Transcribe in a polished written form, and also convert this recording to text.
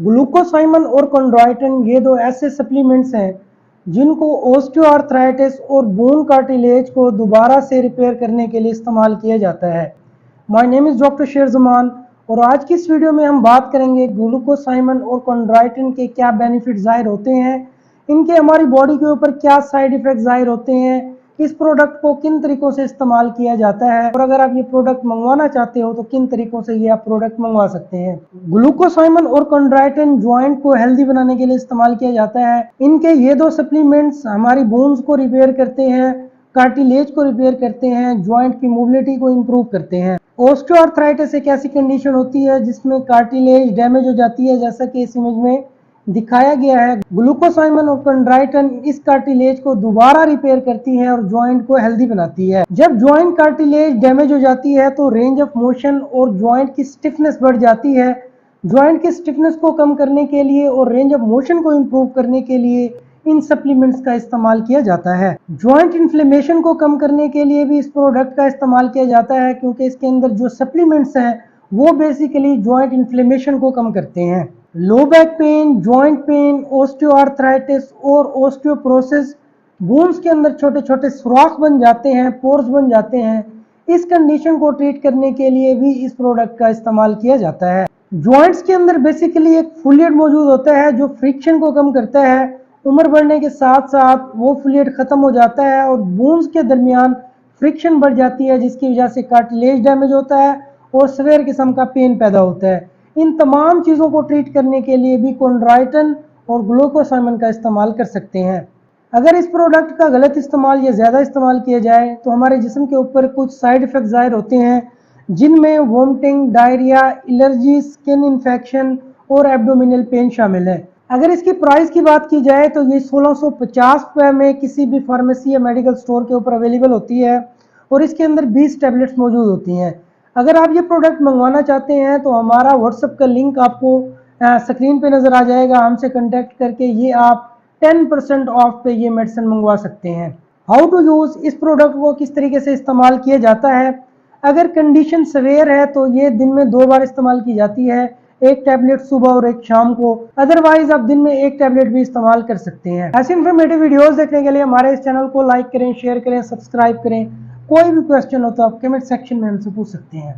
ग्लूकोसाइमन और कॉन्ड्राइटिन ये दो ऐसे सप्लीमेंट्स हैं जिनको ऑस्टियोआर्थराइटिस और बोन कार्टिलेज को दोबारा से रिपेयर करने के लिए इस्तेमाल किया जाता है। माय नेम इज़ डॉक्टर शेर जमान और आज की इस वीडियो में हम बात करेंगे ग्लूकोसाइमन और कॉन्ड्राइटिन के क्या बेनिफिट ज़ाहिर होते हैं, इनके हमारी बॉडी के ऊपर क्या साइड इफ़ेक्ट ज़ाहिर होते हैं, इस प्रोडक्ट को किन तरीकों से इस्तेमाल किया जाता है और अगर आप ये प्रोडक्ट मंगवाना चाहते हो तो किन तरीकों से ये आप प्रोडक्ट मंगवा सकते हैं। ग्लूकोसाइमन और कॉन्ड्राइटिन जॉइंट को हेल्दी बनाने के लिए इस्तेमाल किया जाता है। इनके ये दो सप्लीमेंट्स हमारी बोन्स को रिपेयर करते हैं, कार्टिलेज को रिपेयर करते हैं, जॉइंट की मोबिलिटी को इम्प्रूव करते हैं। ऑस्टियोआर्थराइटिस एक ऐसी कंडीशन होती है जिसमें कार्टिलेज डैमेज हो जाती है, जैसा कि इस इमेज में दिखाया गया है। ग्लूकोसाइमन और कॉन्ड्राइटिन इस कार्टिलेज को दोबारा रिपेयर करती है और जॉइंट को हेल्दी बनाती है। जब जॉइंट कार्टिलेज डैमेज हो जाती है तो रेंज ऑफ मोशन और जॉइंट की स्टिफनेस बढ़ जाती है। जॉइंट की स्टिफनेस को कम करने के लिए और रेंज ऑफ मोशन को इम्प्रूव करने के लिए इन सप्लीमेंट्स का इस्तेमाल किया जाता है। जॉइंट इन्फ्लेमेशन को कम करने के लिए भी इस प्रोडक्ट का इस्तेमाल किया जाता है, क्योंकि इसके अंदर जो सप्लीमेंट्स हैं वो बेसिकली जॉइंट इन्फ्लेमेशन को कम करते हैं। Low back pain, joint pain, osteoarthritis और ऑस्टियोपोरोसिस, बोन्स के अंदर छोटे छोटे सुराख बन जाते हैं, पोर्स बन जाते हैं, इस कंडीशन को ट्रीट करने के लिए भी इस प्रोडक्ट का इस्तेमाल किया जाता है। जॉइंट्स के अंदर बेसिकली एक फ्लूइड मौजूद होता है जो फ्रिक्शन को कम करता है। उम्र बढ़ने के साथ साथ वो फ्लूइड खत्म हो जाता है और बोन्स के दरमियान फ्रिक्शन बढ़ जाती है, जिसकी वजह से कार्टिलेज डैमेज होता है और सीवियर किस्म का पेन पैदा होता है। इन तमाम चीज़ों को ट्रीट करने के लिए भी कॉन्ड्राइटिन और ग्लूकोसाइमन का इस्तेमाल कर सकते हैं। अगर इस प्रोडक्ट का गलत इस्तेमाल या ज़्यादा इस्तेमाल किया जाए तो हमारे जिस्म के ऊपर कुछ साइड इफ़ेक्ट ज़ाहिर होते हैं, जिनमें vomiting, diarrhoea, allergy, skin infection और एब्डोमिनल पेन शामिल है। अगर इसकी प्राइस की बात की जाए तो ये 1650 रुपये में किसी भी फार्मेसी या मेडिकल स्टोर के ऊपर अवेलेबल होती है और इसके अंदर 20 टैबलेट्स मौजूद होती हैं। अगर आप ये प्रोडक्ट मंगवाना चाहते हैं तो हमारा व्हाट्सएप का लिंक आपको स्क्रीन पे नज़र आ जाएगा। हमसे कांटेक्ट करके ये आप 10% ऑफ पे ये मेडिसिन मंगवा सकते हैं। हाउ टू यूज़, इस प्रोडक्ट को किस तरीके से इस्तेमाल किया जाता है। अगर कंडीशन सवेयर है तो ये दिन में 2 बार इस्तेमाल की जाती है, एक टैबलेट सुबह और एक शाम को। अदरवाइज आप दिन में एक टैबलेट भी इस्तेमाल कर सकते हैं। ऐसे इन्फॉर्मेटिव वीडियोस देखने के लिए हमारे इस चैनल को लाइक करें, शेयर करें, सब्सक्राइब करें। कोई भी क्वेश्चन हो तो आप कमेंट सेक्शन में हमसे पूछ सकते हैं।